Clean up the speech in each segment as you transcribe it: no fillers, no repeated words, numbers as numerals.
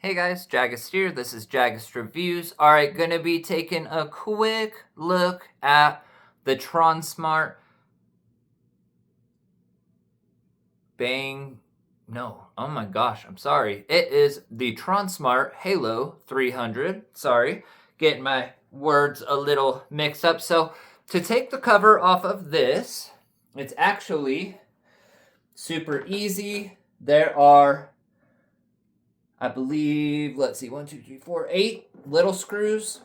Hey guys, Jaggist here. This is Jaggist Reviews. Alright, gonna be taking a quick look at the Tronsmart oh my gosh, I'm sorry. It is the Tronsmart Halo 300. Sorry, getting my words a little mixed up. So, to take the cover off of this, it's actually super easy. There are, I believe, let's see, 1, 2, 3, 4, 8 little screws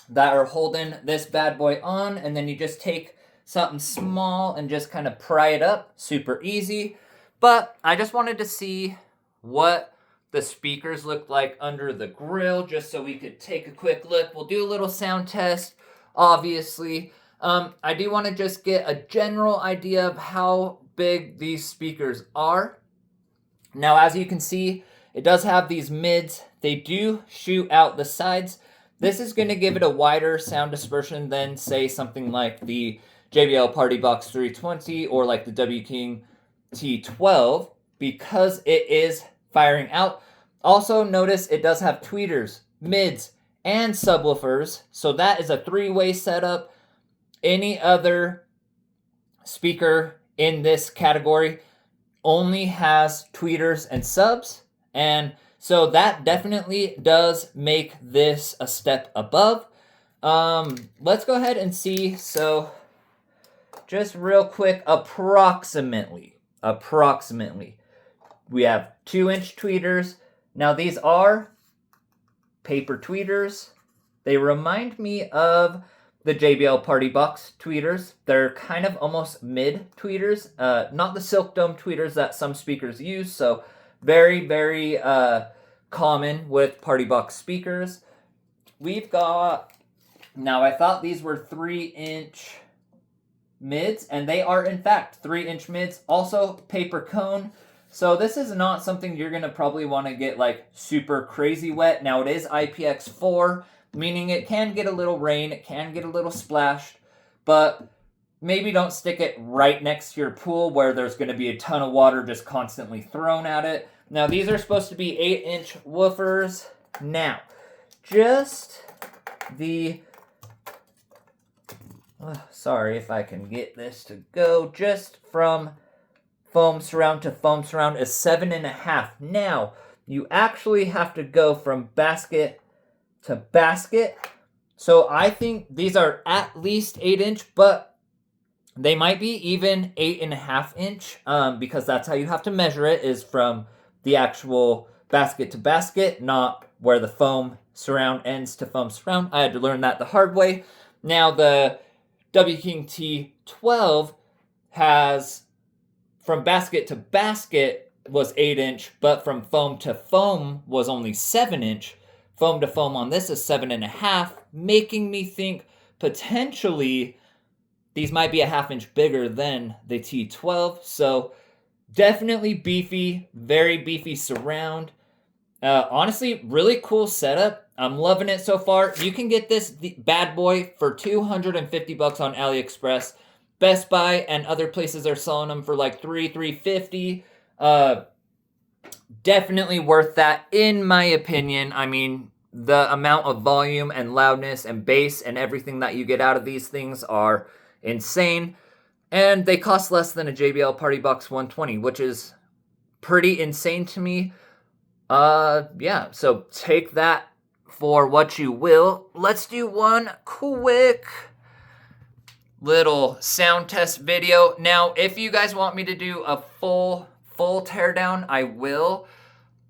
that are holding this bad boy on, and then you just take something small and just kind of pry it up. Super easy. But I just wanted to see what the speakers look like under the grill, just so we could take a quick look. We'll do a little sound test, obviously. I do want to just get a general idea of how big these speakers are. Now, as you can see, it does have these mids. They do shoot out the sides. This is going to give it a wider sound dispersion than, say, something like the JBL Party Box 320 or like the W King T12 because it is firing out. Also, notice it does have tweeters, mids, and subwoofers. So that is a three-way setup. Any other speaker in this category only has tweeters and subs, and so that definitely does make this a step above. Let's go ahead and see. So just real quick, approximately we have 2-inch tweeters. Now these are paper tweeters. They remind me of the JBL Party Box tweeters. They're kind of almost mid tweeters, not the silk dome tweeters that some speakers use. So very, very common with Party Box speakers. We've got, now I thought these were 3-inch mids, and they are in fact 3-inch mids. Also paper cone. So this is not something you're gonna probably want to get like super crazy wet. Now it is IPX4, meaning it can get a little rain, it can get a little splashed, but maybe don't stick it right next to your pool where there's going to be a ton of water just constantly thrown at it. Now these are supposed to be 8-inch woofers. Now, just the, sorry if I can get this to go, just from foam surround to foam surround is 7.5. Now, you actually have to go from basket to basket. So I think these are at least 8-inch, but they might be even 8.5-inch, because that's how you have to measure it, is from the actual basket to basket, not where the foam surround ends to foam surround. I had to learn that the hard way. Now the W King T12 has from basket to basket was 8-inch, but from foam to foam was only 7-inch. Foam to foam on this is 7.5, making me think potentially these might be a 1/2 inch bigger than the T12. So definitely beefy, very beefy surround. Honestly, really cool setup. I'm loving it so far. You can get this bad boy for $250 on AliExpress. Best Buy and other places are selling them for like $350. Definitely worth that, in my opinion. I mean, the amount of volume and loudness and bass and everything that you get out of these things are insane. And they cost less than a JBL Party Box 120, which is pretty insane to me. Yeah, so take that for what you will. Let's do one quick little sound test video. Now, if you guys want me to do a full teardown, I will.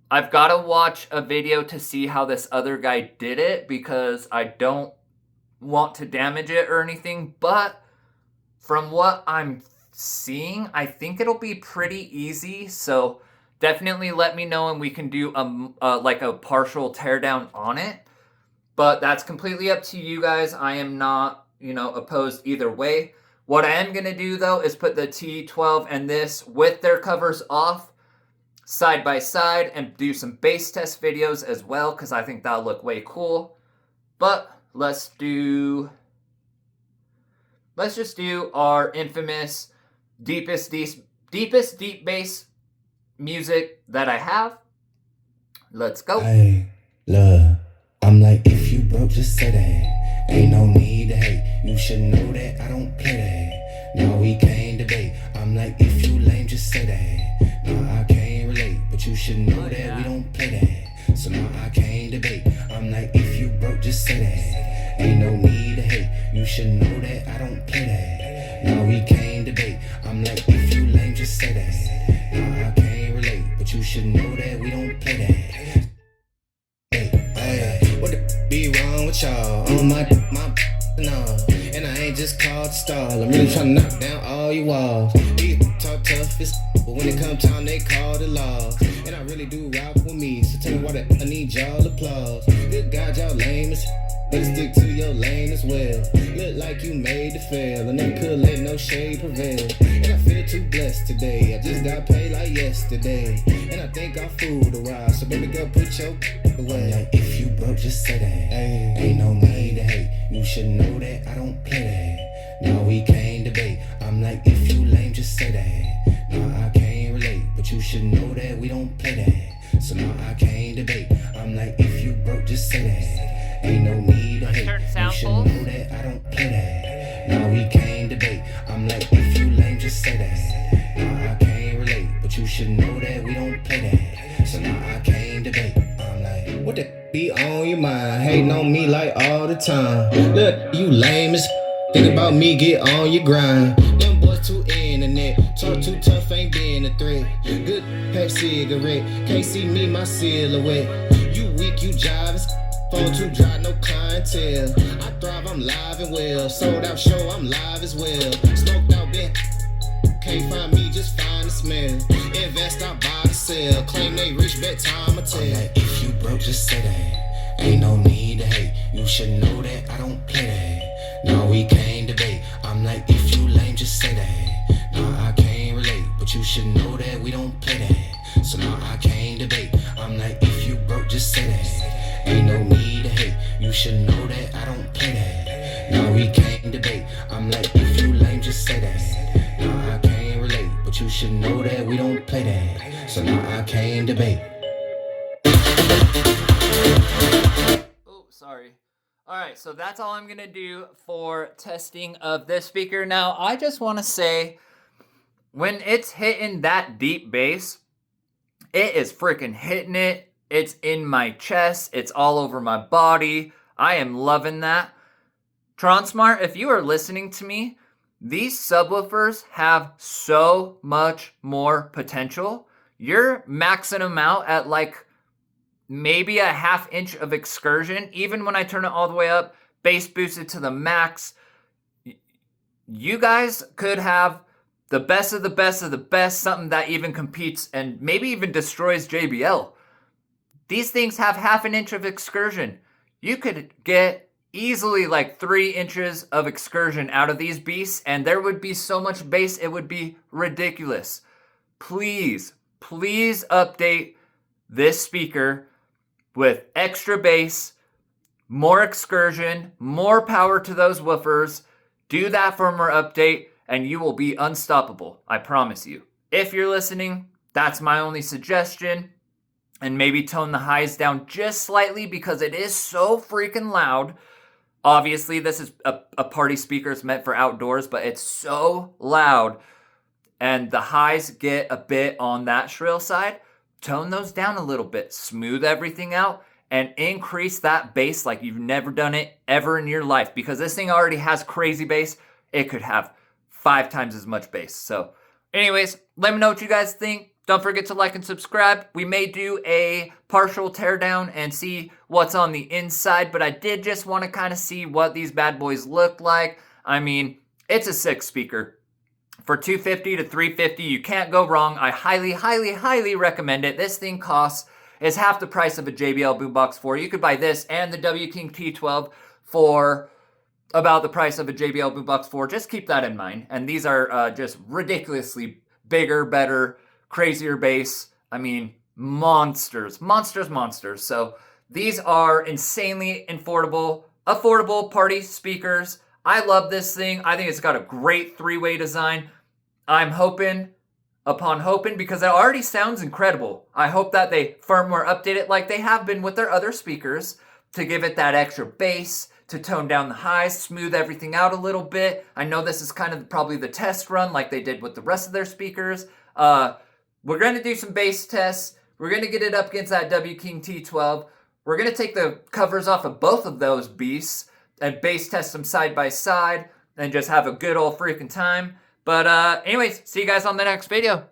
I've got to watch a video to see how this other guy did it, because I don't want to damage it or anything, but from what I'm seeing, I think it'll be pretty easy. So definitely let me know and we can do like a partial teardown on it. But that's completely up to you guys. I am not, opposed either way. What I am going to do though is put the T12 and this with their covers off side by side and do some bass test videos as well, because I think that'll look way cool. But let's just do our infamous deepest deep bass music that I have. Let's go. Hey, look, I'm like, if you broke, just say that. Ain't no need to hate. You should know that I don't play that. Now we can't debate. I'm like, if you lame, just say that. Now I can't relate, but you should know that we don't play that. So now I can't debate. I'm like, if you broke, just say that. Ain't no need to hate. You should know that I don't play that. Now we can't debate. I'm like, if you lame, just say that. Now I can't relate, but you should know that we don't play that. Hey, what the be wrong with y'all? On my no, and I ain't just called to stall. I'm really tryna knock down all you walls. These talk tough as, but when it come time, they call the law. And I really do rock with me, so tell me why I need y'all applause. Good God, y'all lame as, better stick to your lane as well. Look like you made to fail, and they could let no shade prevail. And I feel too blessed today. I just got paid like yesterday, and I think I fooled a while. So baby girl, put your away. Like, if you broke, just say that. Ain't no need to hate. You should know that I don't play that. Now we can't debate. I'm like, if you lame, just say that. Now I can't relate, but you should know that we don't play that. So now I can't debate. I'm like, if you broke, just say that. Ain't no need to hate. You should know that I don't play that. Now we can't debate. I'm like, if you lame, just say that. Now I can't relate, but you should know that we don't play that. So now I can't debate. I'm like, what the be on your mind? Hating on me like all the time. Look, you lame as think about me, get on your grind. Them boys too internet, talk too tough, ain't being a threat. Good pack cigarette, can't see me, my silhouette. You weak, you jive as phone too dry, no clientele. I thrive, I'm live and well. Sold out show, I'm live as well. Smoked out, been can't find me, just find the smell. Invest, I buy the sell. Claim they rich, bet time I tell. Like, if you broke, just say that. Ain't no need to hate. You should know that I don't play that. Now we can't debate. I'm like, if you lame, just say that. Now I can't relate, but you should know that we don't play that. So now I can't debate. I'm like, if you broke, just say that. Ain't no need to hate. You should know that I don't play that. Now we can't debate. I'm like, if you lame, just say that. Now I can't relate, but you should know that we don't play that. So now I can't debate. Oh, sorry. All right, so that's all I'm going to do for testing of this speaker. Now, I just want to say, when it's hitting that deep bass, it is freaking hitting it. It's in my chest. It's all over my body. I am loving that. Tronsmart, if you are listening to me, these subwoofers have so much more potential. You're maxing them out at like maybe a ½ inch of excursion. Even when I turn it all the way up, bass boosted to the max, you guys could have the best of the best of the best, something that even competes and maybe even destroys JBL. These things have ½ an inch of excursion. You could get easily like 3 inches of excursion out of these beasts, and there would be so much bass, it would be ridiculous. Please update this speaker with extra bass, more excursion, more power to those woofers. Do that firmware update, and you will be unstoppable. I promise you. If you're listening, that's my only suggestion. And maybe tone the highs down just slightly because it is so freaking loud. Obviously, this is a party speaker. It's meant for outdoors, but it's so loud. And the highs get a bit on that shrill side. Tone those down a little bit. Smooth everything out and increase that bass like you've never done it ever in your life. Because this thing already has crazy bass. It could have 5 times as much bass. So anyways, let me know what you guys think. Don't forget to like and subscribe. We may do a partial teardown and see what's on the inside, but I did just want to kind of see what these bad boys look like. I mean, it's a 6 speaker. For $250 to $350, you can't go wrong. I highly recommend it. This thing is half the price of a JBL Boombox 4. You could buy this and the W King T12 for about the price of a JBL Boombox 4. Just keep that in mind. And these are just ridiculously bigger, better, crazier bass. I mean, monsters. So these are insanely affordable party speakers. I love this thing. I think it's got a great 3-way design. I'm hoping upon hoping, because it already sounds incredible. I hope that they firmware update it like they have been with their other speakers to give it that extra bass, to tone down the highs, smooth everything out a little bit. I know this is kind of probably the test run like they did with the rest of their speakers. We're going to do some bass tests. We're going to get it up against that W King T12. We're going to take the covers off of both of those beasts and bass test them side by side and just have a good old freaking time. But anyways, see you guys on the next video.